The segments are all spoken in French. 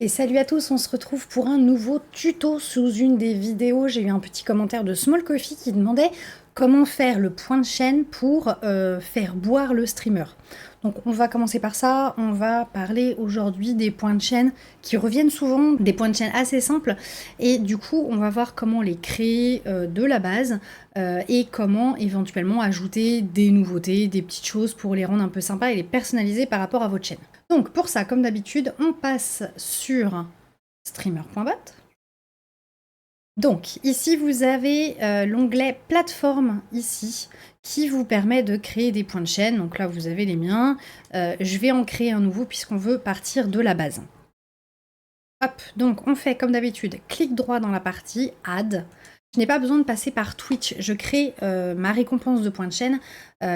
Et salut à tous, on se retrouve pour un nouveau tuto sous une des vidéos. J'ai eu un petit commentaire de Small Coffee qui demandait comment faire le point de chaîne pour faire boire le streamer. Donc on va commencer par ça, on va parler aujourd'hui des points de chaîne qui reviennent souvent, des points de chaîne assez simples, et du coup on va voir comment les créer de la base et comment éventuellement ajouter des nouveautés, des petites choses pour les rendre un peu sympas et les personnaliser par rapport à votre chaîne. Donc pour ça, comme d'habitude, on passe sur streamer.bot. Donc ici, vous avez l'onglet plateforme ici qui vous permet de créer des points de chaîne. Donc là, vous avez les miens. Je vais en créer un nouveau puisqu'on veut partir de la base. Hop, donc on fait comme d'habitude, clic droit dans la partie Add. Je n'ai pas besoin de passer par Twitch. Je crée ma récompense de points de chaîne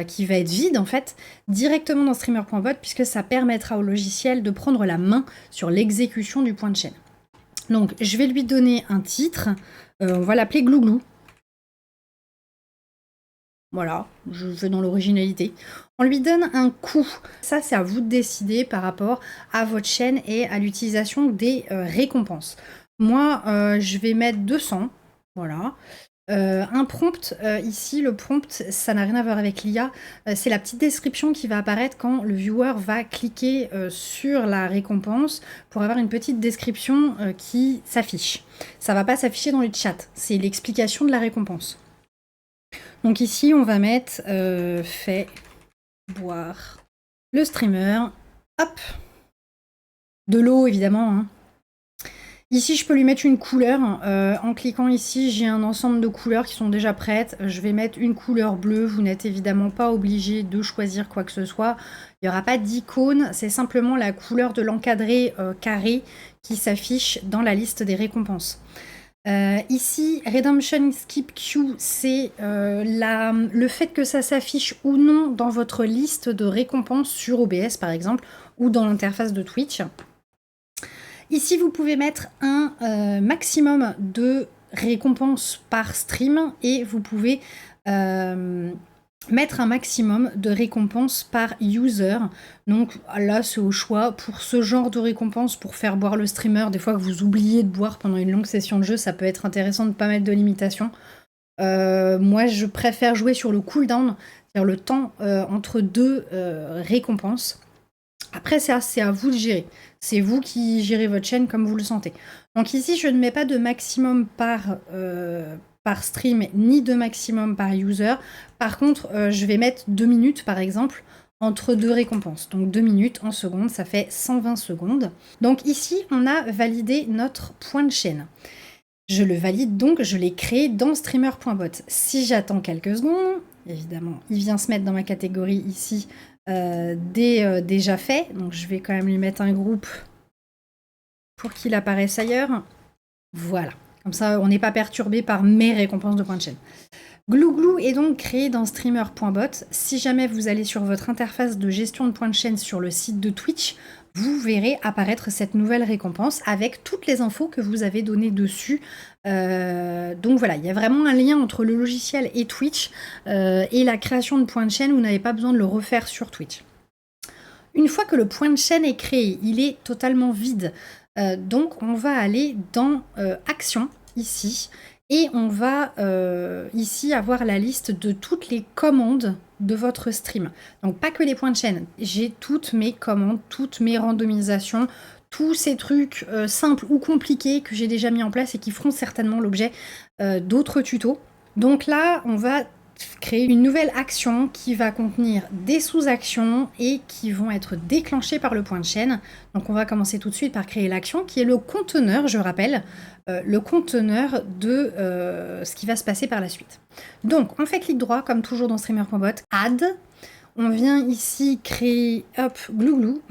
qui va être vide en fait, directement dans streamer.bot puisque ça permettra au logiciel de prendre la main sur l'exécution du point de chaîne. Donc je vais lui donner un titre. On va l'appeler Glouglou. Voilà, je vais dans l'originalité. On lui donne un coût. Ça, c'est à vous de décider par rapport à votre chaîne et à l'utilisation des récompenses. Moi, je vais mettre 200. Voilà. Un prompt, ici, le prompt, ça n'a rien à voir avec l'IA. C'est la petite description qui va apparaître quand le viewer va cliquer sur la récompense pour avoir une petite description qui s'affiche. Ça ne va pas s'afficher dans le chat. C'est l'explication de la récompense. Donc ici, on va mettre fait boire le streamer. Hop. De l'eau, évidemment. Hein. Ici, je peux lui mettre une couleur. En cliquant ici, j'ai un ensemble de couleurs qui sont déjà prêtes. Je vais mettre une couleur bleue. Vous n'êtes évidemment pas obligé de choisir quoi que ce soit. Il n'y aura pas d'icône. C'est simplement la couleur de l'encadré carré qui s'affiche dans la liste des récompenses. Ici, Redemption Skip Queue, c'est le fait que ça s'affiche ou non dans votre liste de récompenses sur OBS par exemple, ou dans l'interface de Twitch. Ici, vous pouvez mettre un maximum de récompenses par stream et vous pouvez mettre un maximum de récompenses par user. Donc là, c'est au choix. Pour ce genre de récompense, pour faire boire le streamer, des fois que vous oubliez de boire pendant une longue session de jeu, ça peut être intéressant de ne pas mettre de limitation. Moi, je préfère jouer sur le cooldown, c'est-à-dire le temps entre deux récompenses. Après, c'est à vous de gérer. C'est vous qui gérez votre chaîne comme vous le sentez. Donc ici, je ne mets pas de maximum par stream, ni de maximum par user. Par contre, je vais mettre 2 minutes, par exemple, entre deux récompenses. Donc 2 minutes en secondes, ça fait 120 secondes. Donc ici, on a validé notre point de chaîne. Je le valide donc, je l'ai créé dans streamer.bot. Si j'attends quelques secondes, évidemment, il vient se mettre dans ma catégorie ici déjà fait. Donc je vais quand même lui mettre un groupe pour qu'il apparaisse ailleurs. Voilà, comme ça on n'est pas perturbé par mes récompenses de points de chaîne. Glouglou est donc créé dans streamer.bot. Si jamais vous allez sur votre interface de gestion de points de chaîne sur le site de Twitch, vous verrez apparaître cette nouvelle récompense avec toutes les infos que vous avez données dessus. Donc voilà, il y a vraiment un lien entre le logiciel et Twitch et la création de points de chaîne. Vous n'avez pas besoin de le refaire sur Twitch. Une fois que le point de chaîne est créé, il est totalement vide. Donc on va aller dans Action, ici, et on va ici avoir la liste de toutes les commandes de votre stream. Donc pas que les points de chaîne, j'ai toutes mes commandes, toutes mes randomisations, tous ces trucs simples ou compliqués que j'ai déjà mis en place et qui feront certainement l'objet d'autres tutos. Donc là, on va créer une nouvelle action qui va contenir des sous-actions et qui vont être déclenchées par le point de chaîne. Donc on va commencer tout de suite par créer l'action qui est le conteneur, je rappelle, le conteneur de ce qui va se passer par la suite. Donc on fait clic droit comme toujours dans streamer.bot, add, on vient ici créer, hop, Glouglou.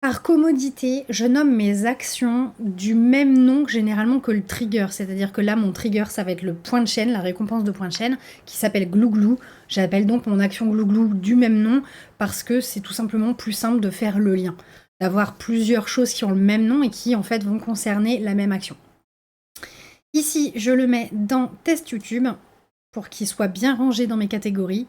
Par commodité, je nomme mes actions du même nom généralement que le trigger. C'est-à-dire que là, mon trigger, ça va être le point de chaîne, la récompense de point de chaîne, qui s'appelle Glouglou. J'appelle donc mon action Glouglou du même nom parce que c'est tout simplement plus simple de faire le lien. D'avoir plusieurs choses qui ont le même nom et qui, en fait, vont concerner la même action. Ici, je le mets dans Test YouTube pour qu'il soit bien rangé dans mes catégories.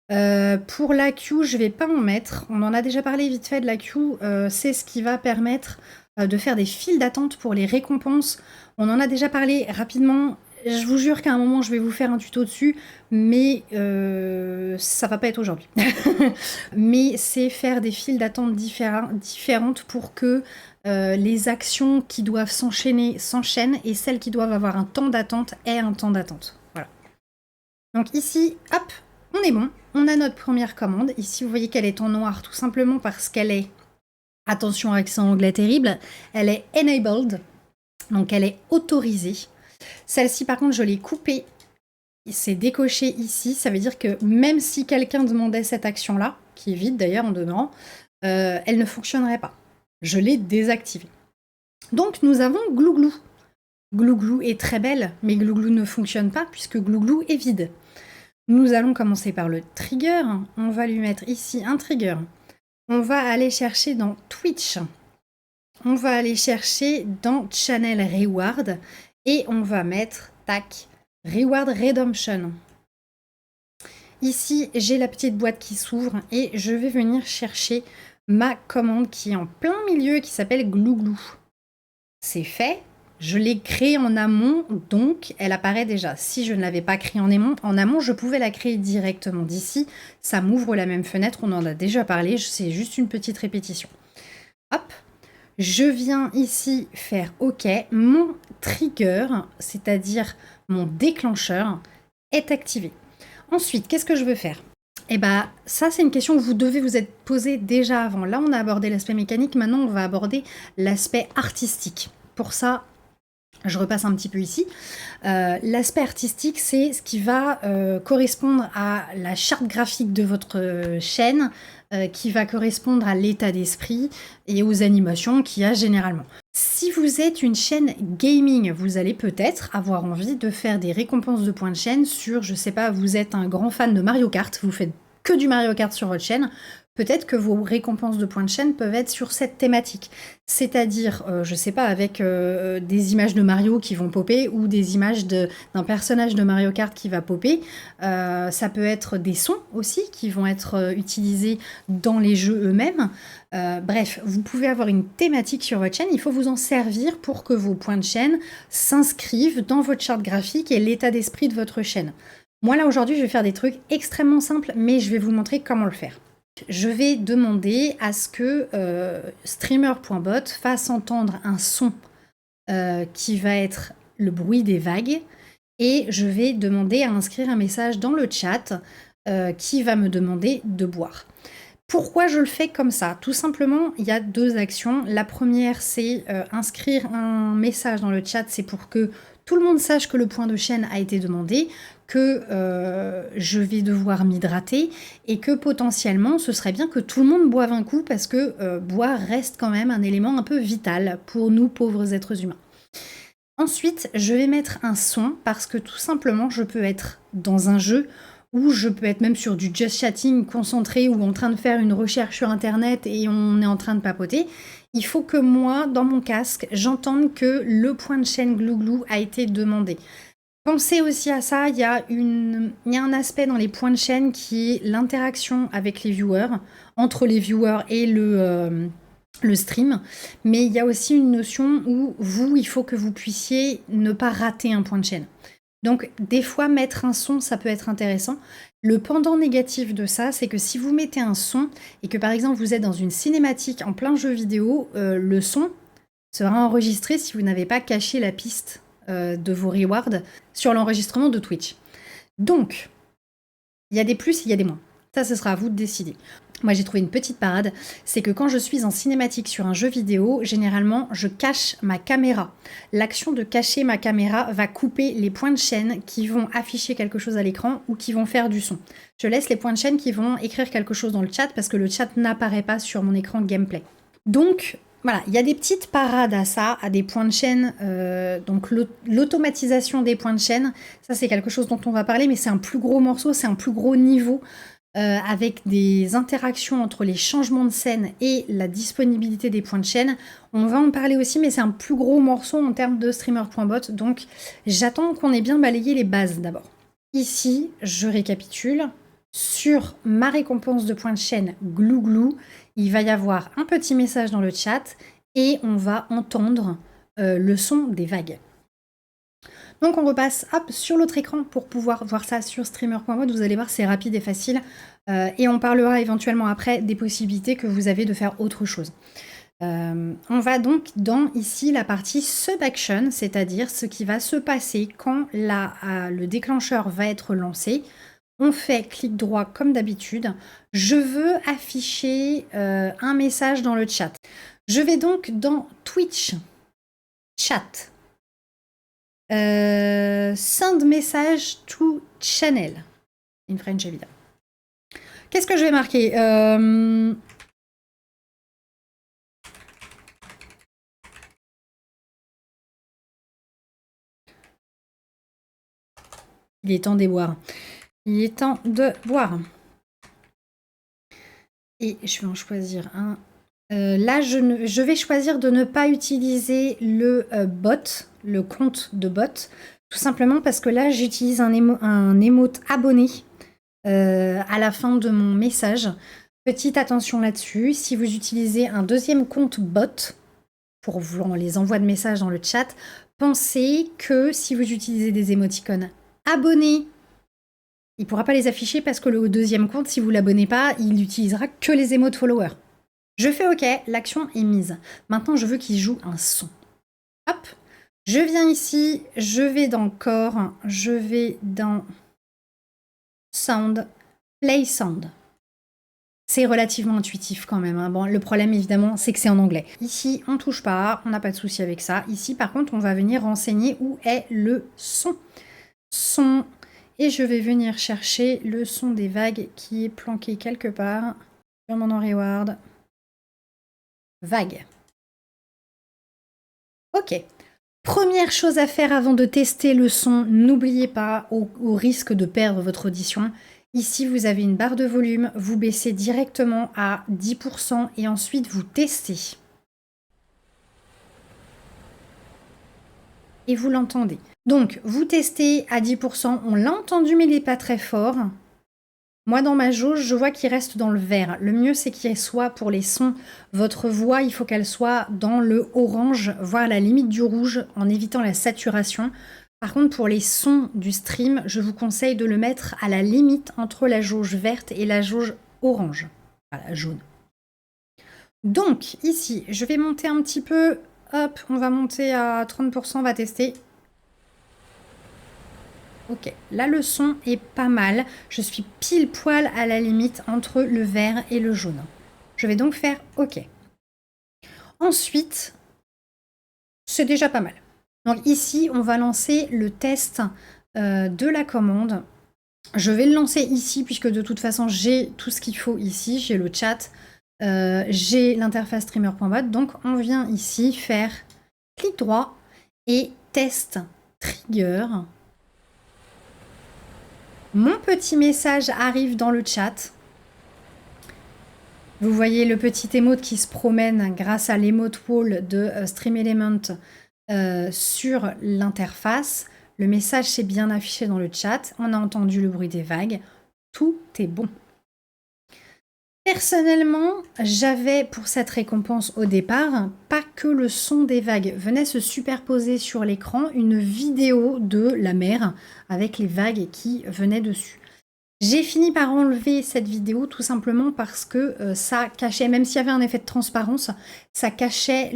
Pour la queue, je vais pas en mettre. On en a déjà parlé vite fait de la queue, c'est ce qui va permettre, de faire des files d'attente pour les récompenses. On en a déjà parlé rapidement. Je vous jure qu'à un moment, je vais vous faire un tuto dessus, mais ça va pas être aujourd'hui. Mais c'est faire des files d'attente différentes pour que, les actions qui doivent s'enchaîner s'enchaînent et celles qui doivent avoir un temps d'attente aient un temps d'attente. Voilà. Donc ici, hop, on est bon. On a notre première commande. Ici, vous voyez qu'elle est en noir tout simplement parce qu'elle est, attention accent anglais terrible, elle est enabled, donc elle est autorisée. Celle-ci, par contre, je l'ai coupée. C'est décoché ici. Ça veut dire que même si quelqu'un demandait cette action-là, qui est vide d'ailleurs en demeurant, elle ne fonctionnerait pas. Je l'ai désactivée. Donc nous avons Glouglou. Glouglou est très belle, mais Glouglou ne fonctionne pas puisque Glouglou est vide. Nous allons commencer par le trigger. On va lui mettre ici un trigger. On va aller chercher dans Twitch. On va aller chercher dans Channel Reward. Et on va mettre, tac, Reward Redemption. Ici, j'ai la petite boîte qui s'ouvre et je vais venir chercher ma commande qui est en plein milieu qui s'appelle Glouglou. C'est fait. Je l'ai créée en amont, donc elle apparaît déjà. Si je ne l'avais pas créée en amont, je pouvais la créer directement d'ici. Ça m'ouvre la même fenêtre, on en a déjà parlé, c'est juste une petite répétition. Hop, je viens ici faire OK. Mon trigger, c'est-à-dire mon déclencheur, est activé. Ensuite, qu'est-ce que je veux faire? Eh bien, ça, c'est une question que vous devez vous être posée déjà avant. Là, on a abordé l'aspect mécanique, maintenant, on va aborder l'aspect artistique. Pour ça, je repasse un petit peu ici. L'aspect artistique, c'est ce qui va correspondre à la charte graphique de votre chaîne, qui va correspondre à l'état d'esprit et aux animations qu'il y a généralement. Si vous êtes une chaîne gaming, vous allez peut-être avoir envie de faire des récompenses de points de chaîne sur, je sais pas, vous êtes un grand fan de Mario Kart, vous faites que du Mario Kart sur votre chaîne, peut-être que vos récompenses de points de chaîne peuvent être sur cette thématique. C'est-à-dire, je sais pas, avec des images de Mario qui vont popper ou des images d'un personnage de Mario Kart qui va popper. Ça peut être des sons aussi qui vont être utilisés dans les jeux eux-mêmes. Bref, vous pouvez avoir une thématique sur votre chaîne, il faut vous en servir pour que vos points de chaîne s'inscrivent dans votre charte graphique et l'état d'esprit de votre chaîne. Moi là aujourd'hui, je vais faire des trucs extrêmement simples, mais je vais vous montrer comment le faire. Je vais demander à ce que streamer.bot fasse entendre un son qui va être le bruit des vagues et je vais demander à inscrire un message dans le chat qui va me demander de boire. Pourquoi je le fais comme ça? Tout simplement, il y a deux actions. La première, c'est inscrire un message dans le chat, c'est pour que tout le monde sache que le point de chaîne a été demandé, que je vais devoir m'hydrater et que potentiellement, ce serait bien que tout le monde boive un coup parce que boire reste quand même un élément un peu vital pour nous pauvres êtres humains. Ensuite, je vais mettre un son parce que tout simplement, je peux être dans un jeu ou je peux être même sur du just chatting concentré ou en train de faire une recherche sur internet et on est en train de papoter. Il faut que moi, dans mon casque, j'entende que le point de chaîne Glouglou a été demandé. Pensez aussi à ça, il y a un aspect dans les points de chaîne qui est l'interaction avec les viewers, entre les viewers et le stream, mais il y a aussi une notion où vous, il faut que vous puissiez ne pas rater un point de chaîne. Donc des fois mettre un son ça peut être intéressant. Le pendant négatif de ça c'est que si vous mettez un son et que par exemple vous êtes dans une cinématique en plein jeu vidéo, le son sera enregistré si vous n'avez pas caché la piste de vos rewards sur l'enregistrement de Twitch. Donc il y a des plus, il y a des moins. Ça, ce sera à vous de décider. Moi, j'ai trouvé une petite parade, c'est que quand je suis en cinématique sur un jeu vidéo, généralement, je cache ma caméra. L'action de cacher ma caméra va couper les points de chaîne qui vont afficher quelque chose à l'écran ou qui vont faire du son. Je laisse les points de chaîne qui vont écrire quelque chose dans le chat parce que le chat n'apparaît pas sur mon écran gameplay. Donc, voilà, il y a des petites parades à ça, à des points de chaîne. Donc l'automatisation des points de chaîne, ça c'est quelque chose dont on va parler, mais c'est un plus gros morceau, c'est un plus gros niveau. Avec des interactions entre les changements de scène et la disponibilité des points de chaîne. On va en parler aussi, mais c'est un plus gros morceau en termes de streamer.bot, donc j'attends qu'on ait bien balayé les bases d'abord. Ici, je récapitule. sur ma récompense de points de chaîne Glouglou, il va y avoir un petit message dans le chat et on va entendre le son des vagues. Donc on repasse hop, sur l'autre écran pour pouvoir voir ça sur streamer.mode. Vous allez voir, c'est rapide et facile. Et on parlera éventuellement après des possibilités que vous avez de faire autre chose. On va donc dans ici la partie sub action, c'est-à-dire ce qui va se passer quand le déclencheur va être lancé. On fait clic droit comme d'habitude. Je veux afficher un message dans le chat. Je vais donc dans Twitch, chat, send message to channel, in French évidemment. Qu'est-ce que je vais marquer Il est temps de boire. Il est temps de boire. Et je vais en choisir un. Là, je vais choisir de ne pas utiliser le bot, le compte de bot, tout simplement parce que là, j'utilise un emote abonné à la fin de mon message. Petite attention là-dessus, si vous utilisez un deuxième compte bot pour les envois de messages dans le chat, pensez que si vous utilisez des émoticônes abonnés, il ne pourra pas les afficher parce que le deuxième compte, si vous ne l'abonnez pas, il n'utilisera que les émotes followers. Je fais OK, l'action est mise. Maintenant, je veux qu'il joue un son. Hop, je viens ici, je vais dans Core, je vais dans Sound, Play Sound. C'est relativement intuitif quand même. Hein. Bon, le problème, évidemment, c'est que c'est en anglais. Ici, on ne touche pas, on n'a pas de souci avec ça. Ici, par contre, on va venir renseigner où est le son. Son. Et je vais venir chercher le son des vagues qui est planqué quelque part sur mon reward. Vague. Ok. Première chose à faire avant de tester le son, n'oubliez pas, au risque de perdre votre audition, ici vous avez une barre de volume, vous baissez directement à 10% et ensuite vous testez. Et vous l'entendez. Donc vous testez à 10%, on l'a entendu mais il n'est pas très fort. Moi, dans ma jauge, je vois qu'il reste dans le vert. Le mieux, c'est qu'il soit pour les sons. Votre voix, il faut qu'elle soit dans le orange, voire la limite du rouge, en évitant la saturation. Par contre, pour les sons du stream, je vous conseille de le mettre à la limite entre la jauge verte et la jauge orange. Voilà, jaune. Donc, ici, je vais monter un petit peu. Hop, on va monter à 30%, on va tester. Ok, là le son est pas mal. Je suis pile poil à la limite entre le vert et le jaune. Je vais donc faire OK. Ensuite, c'est déjà pas mal. Donc ici, on va lancer le test de la commande. Je vais le lancer ici puisque de toute façon, j'ai tout ce qu'il faut ici. J'ai le chat, j'ai l'interface streamer.bot. Donc on vient ici faire clic droit et test trigger. Mon petit message arrive dans le chat. Vous voyez le petit emote qui se promène grâce à l'emote wall de Stream Element sur l'interface. Le message s'est bien affiché dans le chat. On a entendu le bruit des vagues. Tout est bon. Personnellement, j'avais pour cette récompense au départ, pas que le son des vagues venait se superposer sur l'écran, une vidéo de la mer avec les vagues qui venaient dessus. J'ai fini par enlever cette vidéo tout simplement parce que ça cachait, même s'il y avait un effet de transparence, ça cachait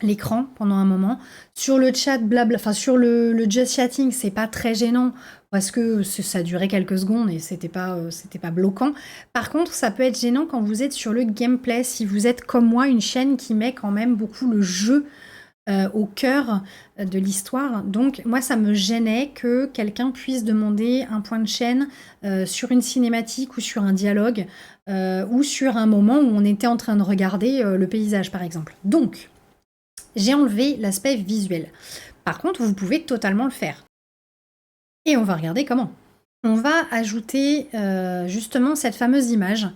l'écran pendant un moment. Sur le chat, enfin sur le just chatting, c'est pas très gênant parce que ça durait quelques secondes et c'était pas bloquant. Par contre, ça peut être gênant quand vous êtes sur le gameplay, si vous êtes comme moi, une chaîne qui met quand même beaucoup le jeu au cœur de l'histoire. Donc moi, ça me gênait que quelqu'un puisse demander un point de chaîne sur une cinématique ou sur un dialogue ou sur un moment où on était en train de regarder le paysage, par exemple. Donc, j'ai enlevé l'aspect visuel. Par contre, vous pouvez totalement le faire. Et on va regarder comment. On va ajouter justement cette fameuse image.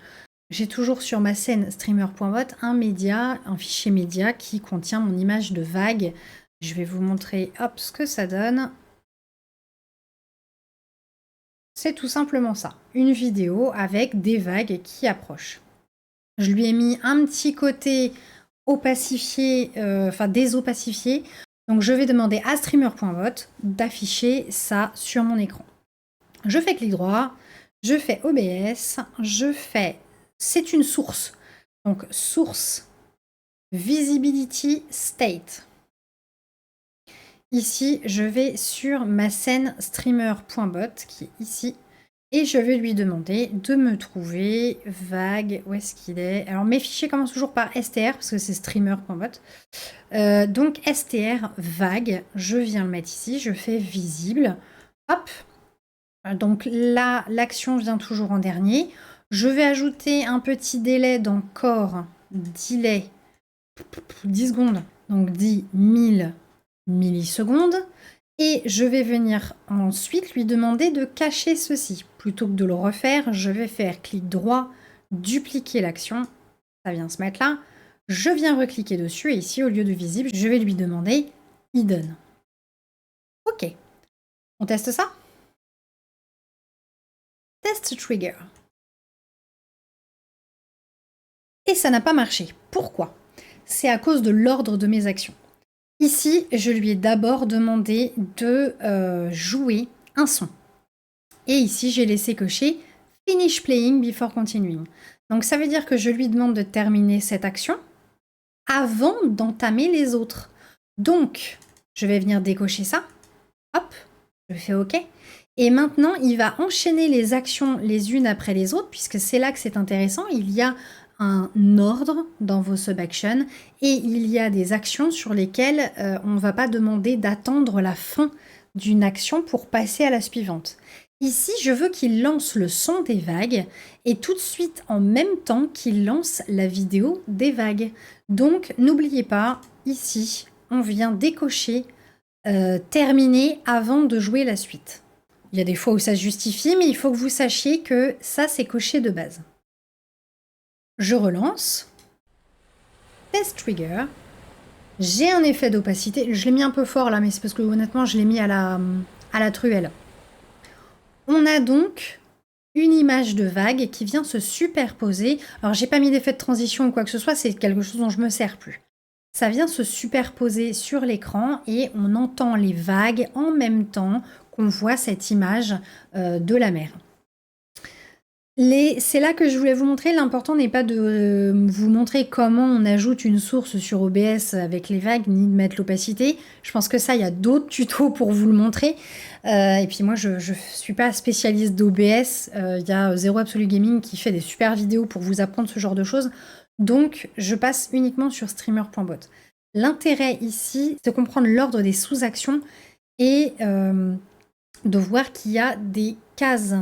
J'ai toujours sur ma scène streamer.bot un fichier média qui contient mon image de vague. Je vais vous montrer hop, ce que ça donne. C'est tout simplement ça, une vidéo avec des vagues qui approchent. Je lui ai mis un petit côté opacifié, enfin désopacifié. Donc je vais demander à streamer.bot d'afficher ça sur mon écran. Je fais clic droit, je fais OBS, je fais, c'est une source. Donc source visibility state. Ici, je vais sur ma scène streamer.bot qui est ici. Et je vais lui demander de me trouver vague, où est-ce qu'il est? Alors mes fichiers commencent toujours par str parce que c'est streamer.bot. Donc str vague, je viens le mettre ici, je fais visible. Hop. Donc là, l'action vient toujours en dernier. Je vais ajouter un petit délai dans core, delay, 10 secondes, donc 10 000 millisecondes. Et je vais venir ensuite lui demander de cacher ceci. Plutôt que de le refaire, je vais faire clic droit, dupliquer l'action. Ça vient se mettre là. Je viens recliquer dessus et ici, au lieu de visible, je vais lui demander hidden. Ok. On teste ça? Test trigger. Et ça n'a pas marché. Pourquoi? C'est à cause de l'ordre de mes actions. Ici, je lui ai d'abord demandé de jouer un son. Et ici, j'ai laissé cocher « Finish playing before continuing ». Donc, ça veut dire que je lui demande de terminer cette action avant d'entamer les autres. Donc, je vais venir décocher ça. Hop, je fais OK. Et maintenant, il va enchaîner les actions les unes après les autres, puisque c'est là que c'est intéressant. Il y a un ordre dans vos sub-actions et il y a des actions sur lesquelles on ne va pas demander d'attendre la fin d'une action pour passer à la suivante. Ici, je veux qu'il lance le son des vagues et tout de suite en même temps qu'il lance la vidéo des vagues. Donc, n'oubliez pas, ici, on vient décocher terminer avant de jouer la suite. Il y a des fois où ça se justifie, mais il faut que vous sachiez que ça, c'est coché de base. Je relance. Test trigger. J'ai un effet d'opacité. Je l'ai mis un peu fort là, mais c'est parce que honnêtement, je l'ai mis à la truelle. On a donc une image de vague qui vient se superposer. Alors, j'ai pas mis d'effet de transition ou quoi que ce soit, c'est quelque chose dont je me sers plus. Ça vient se superposer sur l'écran et on entend les vagues en même temps qu'on voit cette image de la mer. C'est là que je voulais vous montrer. L'important n'est pas de vous montrer comment on ajoute une source sur OBS avec les vagues, ni de mettre l'opacité. Je pense que ça, il y a d'autres tutos pour vous le montrer. Et puis moi, je ne suis pas spécialiste d'OBS. Il y a Zero Absolute Gaming qui fait des super vidéos pour vous apprendre ce genre de choses. Donc, je passe uniquement sur streamer.bot. L'intérêt ici, c'est de comprendre l'ordre des sous-actions et de voir qu'il y a des cases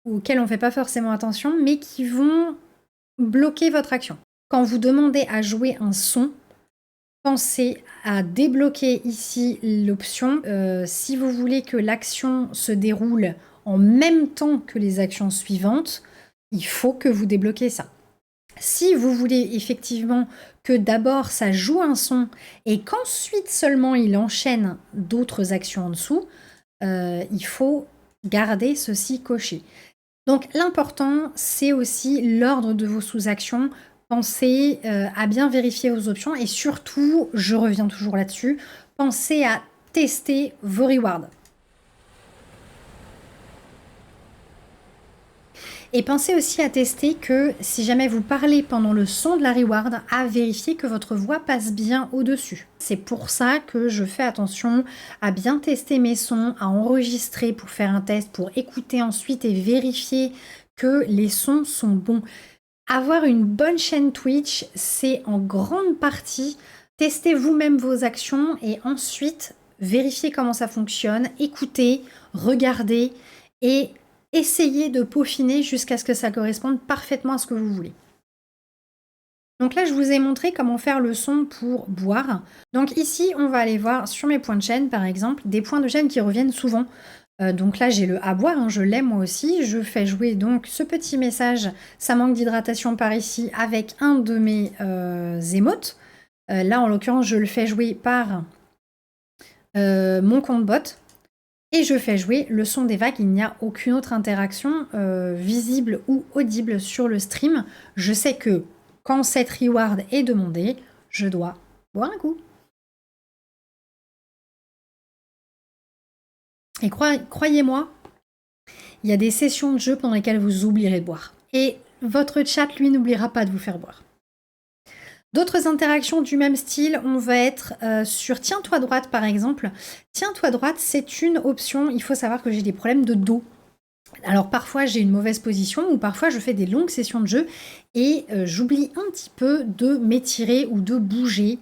auxquelles on ne fait pas forcément attention, mais qui vont bloquer votre action. Quand vous demandez à jouer un son, pensez à débloquer ici l'option. Si vous voulez que l'action se déroule en même temps que les actions suivantes, il faut que vous débloquez ça. Si vous voulez effectivement que d'abord ça joue un son et qu'ensuite seulement il enchaîne d'autres actions en dessous, il faut garder ceci coché. Donc l'important, c'est aussi l'ordre de vos sous-actions. Pensez à bien vérifier vos options et surtout, je reviens toujours là-dessus, pensez à tester vos rewards. Et pensez aussi à tester que si jamais vous parlez pendant le son de la reward, à vérifier que votre voix passe bien au-dessus. C'est pour ça que je fais attention à bien tester mes sons, à enregistrer pour faire un test, pour écouter ensuite et vérifier que les sons sont bons. Avoir une bonne chaîne Twitch, c'est en grande partie tester vous-même vos actions et ensuite vérifier comment ça fonctionne, écouter, regarder et essayez de peaufiner jusqu'à ce que ça corresponde parfaitement à ce que vous voulez. Donc là, je vous ai montré comment faire le son pour boire. Donc ici, on va aller voir sur mes points de chaîne, par exemple, des points de chaîne qui reviennent souvent. Donc là, j'ai le à boire, hein, je l'ai moi aussi. Je fais jouer donc ce petit message, ça manque d'hydratation par ici, avec un de mes émotes. Là, en l'occurrence, je le fais jouer par mon compte bot. Et je fais jouer le son des vagues. Il n'y a aucune autre interaction visible ou audible sur le stream. Je sais que quand cette reward est demandée, je dois boire un coup. Et croyez-moi, il y a des sessions de jeu pendant lesquelles vous oublierez de boire. Et votre chat, lui, n'oubliera pas de vous faire boire. D'autres interactions du même style, on va être sur Tiens-toi droite, par exemple. Tiens-toi droite, c'est une option. Il faut savoir que j'ai des problèmes de dos. Alors parfois j'ai une mauvaise position ou parfois je fais des longues sessions de jeu et j'oublie un petit peu de m'étirer ou de bouger.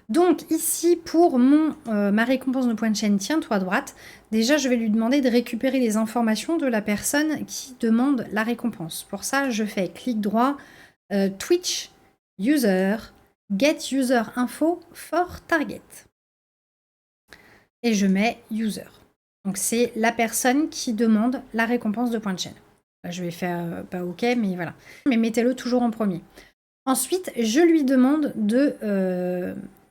Donc ici pour ma récompense de point de chaîne Tiens-toi droite, déjà je vais lui demander de récupérer les informations de la personne qui demande la récompense. Pour ça je fais clic droit, Twitch, User, Get User Info for Target. Et je mets User. Donc c'est la personne qui demande la récompense de point de chaîne. Là, je vais faire pas OK, mais voilà. Mais mettez-le toujours en premier. Ensuite, je lui demande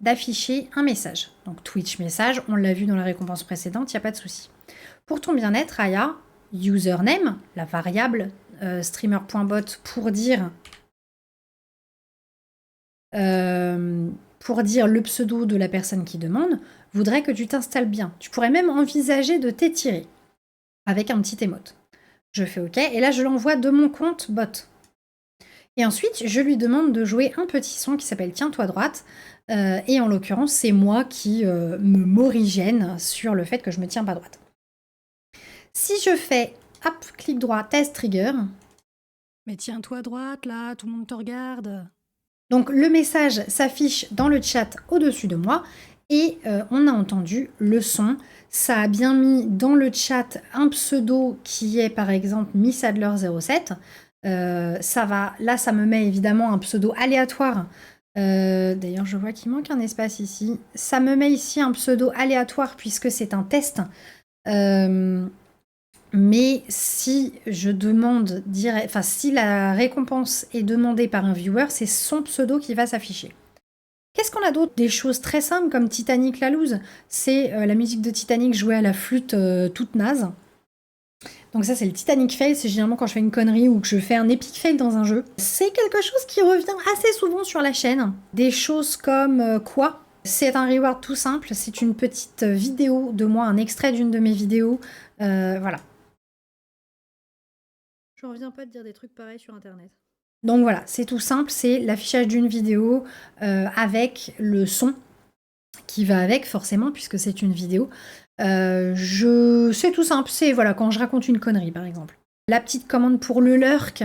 d'afficher un message. Donc Twitch message, on l'a vu dans la récompense précédente, il n'y a pas de souci. Pour ton bien-être, Aya, username, la variable streamer.bot pour dire le pseudo de la personne qui demande, voudrait que tu t'installes bien. Tu pourrais même envisager de t'étirer avec un petit émote. Je fais OK et là je l'envoie de mon compte bot. Et ensuite je lui demande de jouer un petit son qui s'appelle Tiens-toi droite et en l'occurrence c'est moi qui m'origène sur le fait que je me tiens pas droite. Si je fais hop, clic droit, test trigger. Mais tiens-toi droite là, tout le monde te regarde. Donc le message s'affiche dans le chat au-dessus de moi et on a entendu le son. Ça a bien mis dans le chat un pseudo qui est par exemple missadler07. Là ça me met évidemment un pseudo aléatoire. D'ailleurs je vois qu'il manque un espace ici. Ça me met ici un pseudo aléatoire puisque c'est un test. Mais si je demande si la récompense est demandée par un viewer, c'est son pseudo qui va s'afficher. Qu'est-ce qu'on a d'autre? Des choses très simples comme Titanic la loose. C'est la musique de Titanic jouée à la flûte toute naze. Donc ça c'est le Titanic fail, c'est généralement quand je fais une connerie ou que je fais un epic fail dans un jeu. C'est quelque chose qui revient assez souvent sur la chaîne. Des choses comme quoi? C'est un reward tout simple, c'est une petite vidéo de moi, un extrait d'une de mes vidéos. Voilà. Je reviens pas de dire des trucs pareils sur internet. Donc voilà, c'est tout simple, c'est l'affichage d'une vidéo avec le son qui va avec forcément puisque c'est une vidéo. C'est tout simple, c'est voilà quand je raconte une connerie par exemple. La petite commande pour le lurk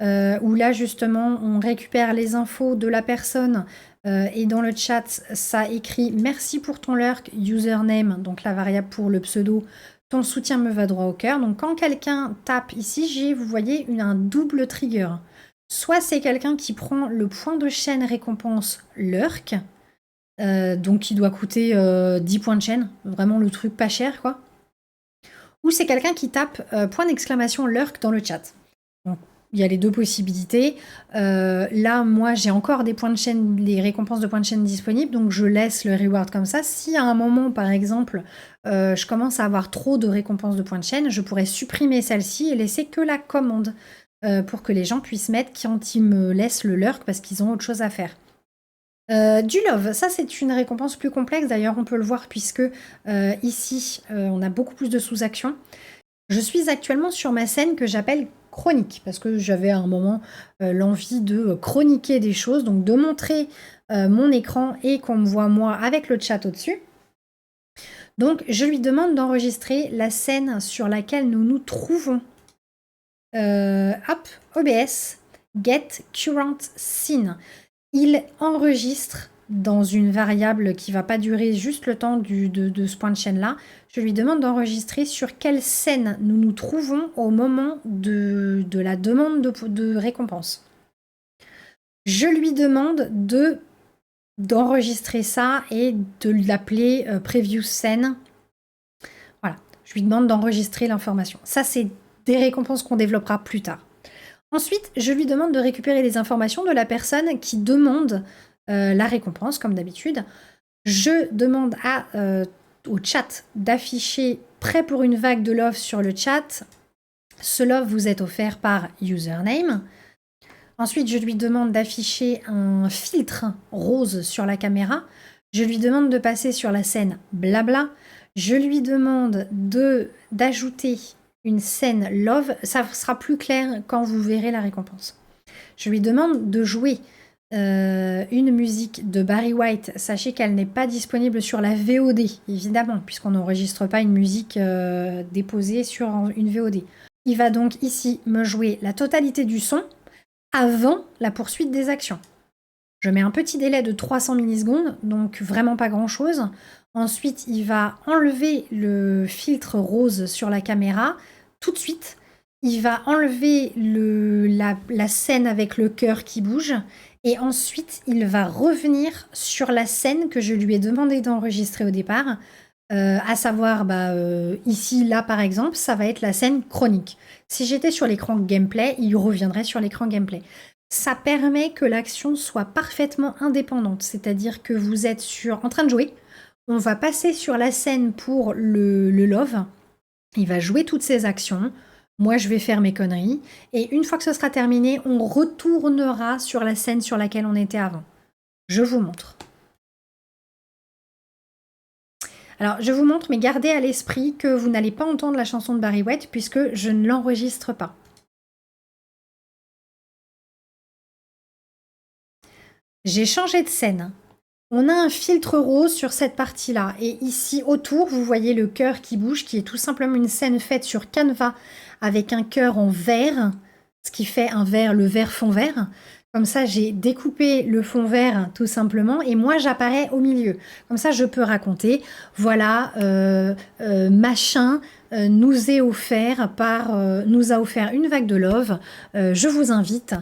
où là justement on récupère les infos de la personne et dans le chat ça écrit merci pour ton lurk, username, donc la variable pour le pseudo. Ton soutien me va droit au cœur. Donc quand quelqu'un tape ici, vous voyez un double trigger. Soit c'est quelqu'un qui prend le point de chaîne récompense lurk, donc qui doit coûter 10 points de chaîne, vraiment le truc pas cher quoi. Ou c'est quelqu'un qui tape point d'exclamation lurk dans le chat. Donc il y a les deux possibilités. Là, moi, j'ai encore des points de chaîne, les récompenses de points de chaîne disponibles, donc je laisse le reward comme ça. Si à un moment, par exemple, je commence à avoir trop de récompenses de points de chaîne, je pourrais supprimer celle-ci et laisser que la commande pour que les gens puissent mettre quand ils me laissent le lurk parce qu'ils ont autre chose à faire. Du love, ça c'est une récompense plus complexe, d'ailleurs on peut le voir puisque ici on a beaucoup plus de sous-actions. Je suis actuellement sur ma scène que j'appelle chronique, parce que j'avais à un moment l'envie de chroniquer des choses, donc de montrer mon écran et qu'on me voit moi avec le chat au-dessus. Donc je lui demande d'enregistrer la scène sur laquelle nous nous trouvons. Hop, OBS, Get Current Scene. Il enregistre dans une variable qui ne va pas durer juste le temps de ce point de chaîne-là. Je lui demande d'enregistrer sur quelle scène nous nous trouvons au moment de la demande de récompense. Je lui demande d'enregistrer ça et de l'appeler Preview Scene. Voilà, je lui demande d'enregistrer l'information. Ça, c'est des récompenses qu'on développera plus tard. Ensuite, je lui demande de récupérer les informations de la personne qui demande la récompense, comme d'habitude. Je demande à au chat d'afficher prêt pour une vague de love sur le chat. Ce love vous est offert par username. Ensuite, je lui demande d'afficher un filtre rose sur la caméra. Je lui demande de passer sur la scène blabla. Je lui demande d'ajouter une scène love. Ça sera plus clair quand vous verrez la récompense. Je lui demande de jouer une musique de Barry White. Sachez qu'elle n'est pas disponible sur la VOD, évidemment, puisqu'on n'enregistre pas une musique déposée sur une VOD. Il va donc ici me jouer la totalité du son avant la poursuite des actions. Je mets un petit délai de 300 millisecondes, donc vraiment pas grand-chose. Ensuite, il va enlever le filtre rose sur la caméra tout de suite. Il va enlever la scène avec le cœur qui bouge. Et ensuite, il va revenir sur la scène que je lui ai demandé d'enregistrer au départ. À savoir, ici, là, par exemple, ça va être la scène chronique. Si j'étais sur l'écran gameplay, il reviendrait sur l'écran gameplay. Ça permet que l'action soit parfaitement indépendante. C'est-à-dire que vous êtes en train de jouer. On va passer sur la scène pour le love. Il va jouer toutes ses actions. Moi, je vais faire mes conneries. Et une fois que ce sera terminé, on retournera sur la scène sur laquelle on était avant. Je vous montre. Alors, je vous montre, mais gardez à l'esprit que vous n'allez pas entendre la chanson de Barry White puisque je ne l'enregistre pas. J'ai changé de scène. On a un filtre rose sur cette partie-là. Et ici, autour, vous voyez le cœur qui bouge, qui est tout simplement une scène faite sur Canva avec un cœur en vert, ce qui fait le vert fond vert. Comme ça, j'ai découpé le fond vert tout simplement et moi, j'apparais au milieu. Comme ça, je peux raconter, voilà, machin nous a offert une vague de love. Je vous invite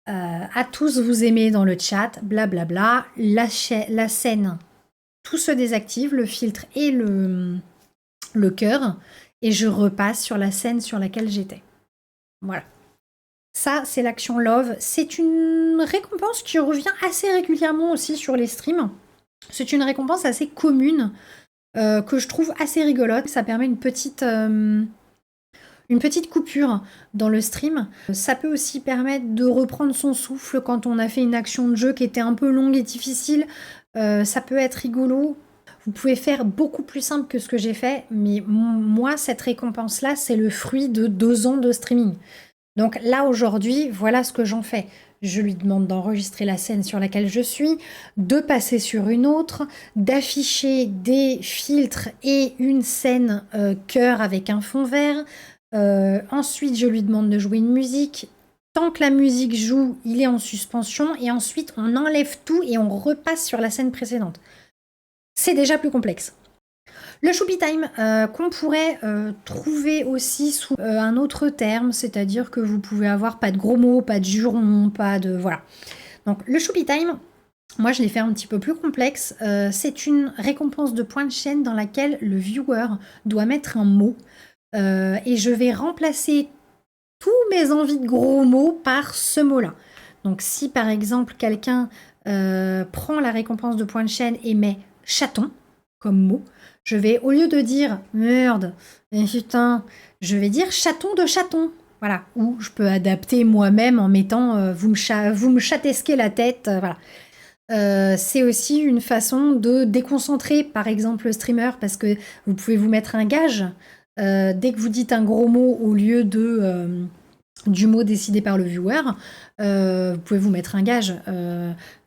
à tous vous aimer dans le chat, blablabla. La scène, tout se désactive, le filtre et le cœur, et je repasse sur la scène sur laquelle j'étais. Voilà. Ça, c'est l'action Love. C'est une récompense qui revient assez régulièrement aussi sur les streams. C'est une récompense assez commune que je trouve assez rigolote. Ça permet une petite coupure dans le stream. Ça peut aussi permettre de reprendre son souffle quand on a fait une action de jeu qui était un peu longue et difficile. Ça peut être rigolo. Vous pouvez faire beaucoup plus simple que ce que j'ai fait, mais moi, cette récompense-là, c'est le fruit de 2 ans de streaming. Donc là, aujourd'hui, voilà ce que j'en fais. Je lui demande d'enregistrer la scène sur laquelle je suis, de passer sur une autre, d'afficher des filtres et une scène cœur avec un fond vert. Ensuite, je lui demande de jouer une musique. Tant que la musique joue, il est en suspension. Et ensuite, on enlève tout et on repasse sur la scène précédente. C'est déjà plus complexe. Le Choupi Time, qu'on pourrait trouver aussi sous un autre terme, c'est-à-dire que vous pouvez avoir pas de gros mots, pas de jurons, pas de... Voilà. Donc le Choupi Time, moi je l'ai fait un petit peu plus complexe. C'est une récompense de points de chaîne dans laquelle le viewer doit mettre un mot. Et je vais remplacer tous mes envies de gros mots par ce mot-là. Donc si par exemple quelqu'un prend la récompense de points de chaîne et met chaton comme mot, je vais, au lieu de dire merde, putain, je vais dire chaton de chaton. Voilà. Ou je peux adapter moi-même en mettant vous me chatesquez la tête. Voilà. C'est aussi une façon de déconcentrer, par exemple, le streamer, parce que vous pouvez vous mettre un gage. Dès que vous dites un gros mot au lieu du mot décidé par le viewer, vous pouvez vous mettre un gage.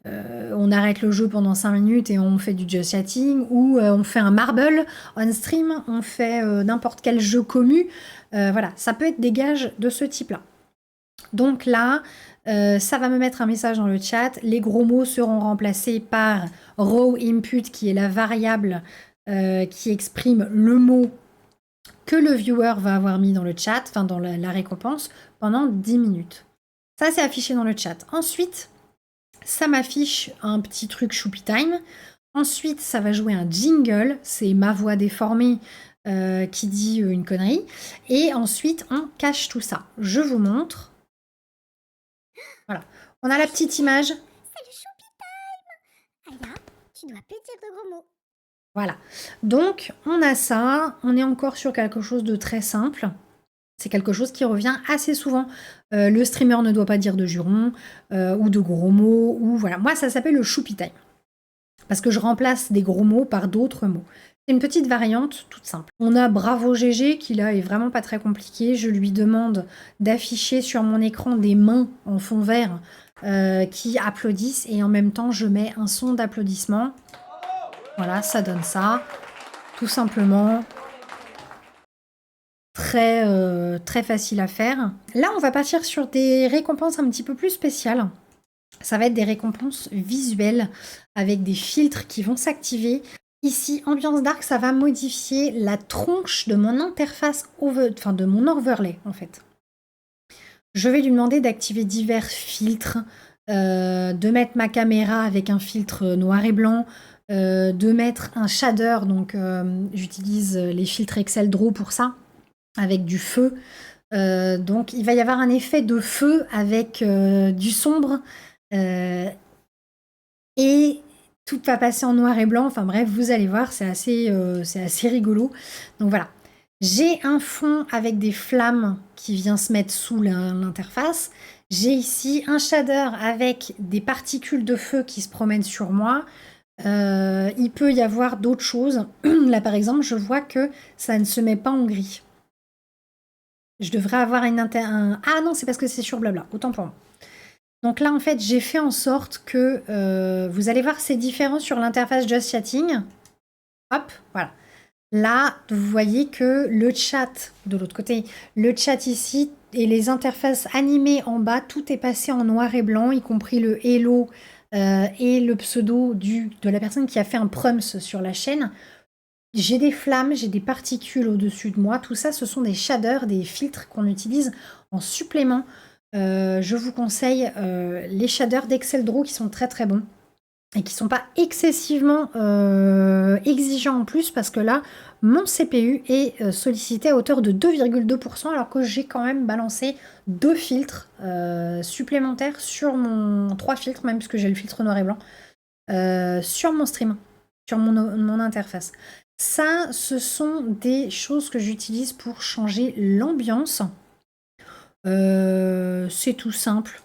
On arrête le jeu pendant 5 minutes et on fait du just chatting, ou on fait un marble on stream, on fait n'importe quel jeu commu. Voilà, ça peut être des gages de ce type-là. Donc là, ça va me mettre un message dans le chat. Les gros mots seront remplacés par raw input, qui est la variable qui exprime le mot que le viewer va avoir mis dans le chat, enfin dans la récompense, pendant 10 minutes. Ça, c'est affiché dans le chat. Ensuite, ça m'affiche un petit truc Choupi Time. Ensuite, ça va jouer un jingle. C'est ma voix déformée qui dit une connerie. Et ensuite, on cache tout ça. Je vous montre. Voilà. On a la petite image. C'est le Choupi Time. Aya, tu dois plus dire de gros mots. Voilà. Donc, on a ça. On est encore sur quelque chose de très simple. C'est quelque chose qui revient assez souvent. Le streamer ne doit pas dire de jurons ou de gros mots. Ou voilà. Moi, ça s'appelle le choupi time. Parce que je remplace des gros mots par d'autres mots. C'est une petite variante toute simple. On a Bravo GG qui là est vraiment pas très compliqué. Je lui demande d'afficher sur mon écran des mains en fond vert qui applaudissent et en même temps je mets un son d'applaudissement. Voilà, ça donne ça. Tout simplement. Très facile à faire. Là, on va partir sur des récompenses un petit peu plus spéciales. Ça va être des récompenses visuelles avec des filtres qui vont s'activer. Ici, Ambiance Dark, ça va modifier la tronche de mon interface, enfin de mon overlay en fait. Je vais lui demander d'activer divers filtres, de mettre ma caméra avec un filtre noir et blanc, de mettre un shader, donc j'utilise les filtres Excel Draw pour ça, avec du feu. Donc il va y avoir un effet de feu avec du sombre et tout va passer en noir et blanc. Enfin bref, vous allez voir, c'est assez rigolo. Donc voilà. J'ai un fond avec des flammes qui vient se mettre sous l'interface. J'ai ici un shader avec des particules de feu qui se promènent sur moi. Il peut y avoir d'autres choses. Là par exemple, je vois que ça ne se met pas en gris. Je devrais avoir Ah non, c'est parce que c'est sur Blabla. Autant pour moi. Donc là, en fait, j'ai fait en sorte que vous allez voir, c'est différent sur l'interface Just Chatting. Hop, voilà. Là, vous voyez que le chat de l'autre côté, le chat ici et les interfaces animées en bas, tout est passé en noir et blanc, y compris le hello et le pseudo de la personne qui a fait un prums sur la chaîne. J'ai des flammes, j'ai des particules au-dessus de moi. Tout ça, ce sont des shaders, des filtres qu'on utilise en supplément. Je vous conseille les shaders d'Excel Draw qui sont très très bons et qui ne sont pas excessivement exigeants en plus parce que là, mon CPU est sollicité à hauteur de 2,2% alors que j'ai quand même balancé 2 filtres supplémentaires sur mon... 3 filtres même puisque j'ai le filtre noir et blanc sur mon stream, sur mon interface. Ça, ce sont des choses que j'utilise pour changer l'ambiance. C'est tout simple.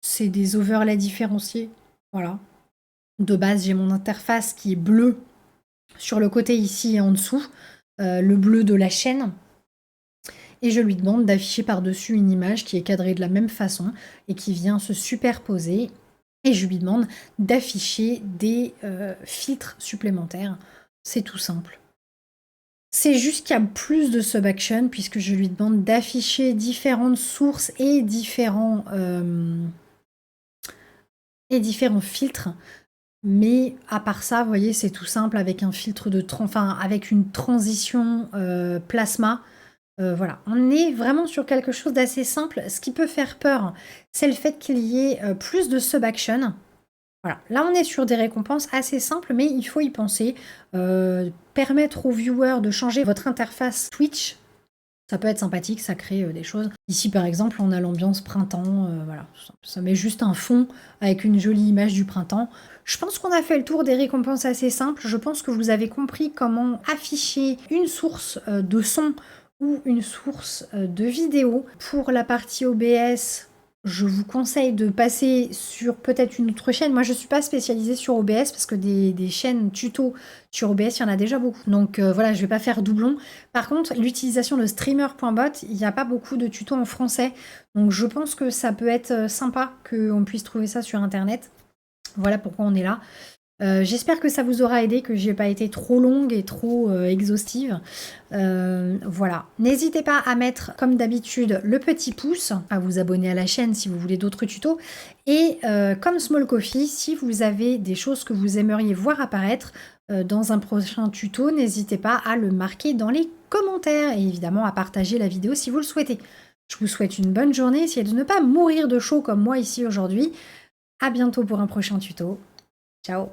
C'est des overlays différenciés. Voilà. De base, j'ai mon interface qui est bleue sur le côté ici et en dessous. Le bleu de la chaîne. Et je lui demande d'afficher par-dessus une image qui est cadrée de la même façon et qui vient se superposer. Et je lui demande d'afficher des filtres supplémentaires. C'est tout simple. C'est juste qu'il y a plus de sub-action puisque je lui demande d'afficher différentes sources et différents filtres. Mais à part ça, vous voyez, c'est tout simple avec un filtre avec une transition plasma. Voilà, on est vraiment sur quelque chose d'assez simple. Ce qui peut faire peur, c'est le fait qu'il y ait plus de sub-action. Voilà, là on est sur des récompenses assez simples, mais il faut y penser. Permettre aux viewers de changer votre interface Twitch, ça peut être sympathique, ça crée des choses. Ici par exemple, on a l'ambiance printemps, voilà, ça met juste un fond avec une jolie image du printemps. Je pense qu'on a fait le tour des récompenses assez simples. Je pense que vous avez compris comment afficher une source de son ou une source de vidéo. Pour la partie OBS, je vous conseille de passer sur peut-être une autre chaîne. Moi, je ne suis pas spécialisée sur OBS parce que des chaînes tuto sur OBS, il y en a déjà beaucoup. Donc voilà, je ne vais pas faire doublon. Par contre, l'utilisation de streamer.bot, il n'y a pas beaucoup de tutos en français. Donc je pense que ça peut être sympa qu'on puisse trouver ça sur Internet. Voilà pourquoi on est là. J'espère que ça vous aura aidé, que je n'ai pas été trop longue et trop exhaustive. Voilà. N'hésitez pas à mettre, comme d'habitude, le petit pouce, à vous abonner à la chaîne si vous voulez d'autres tutos. Et comme Small Coffee, si vous avez des choses que vous aimeriez voir apparaître dans un prochain tuto, n'hésitez pas à le marquer dans les commentaires et évidemment à partager la vidéo si vous le souhaitez. Je vous souhaite une bonne journée, essayez de ne pas mourir de chaud comme moi ici aujourd'hui. À bientôt pour un prochain tuto. Ciao!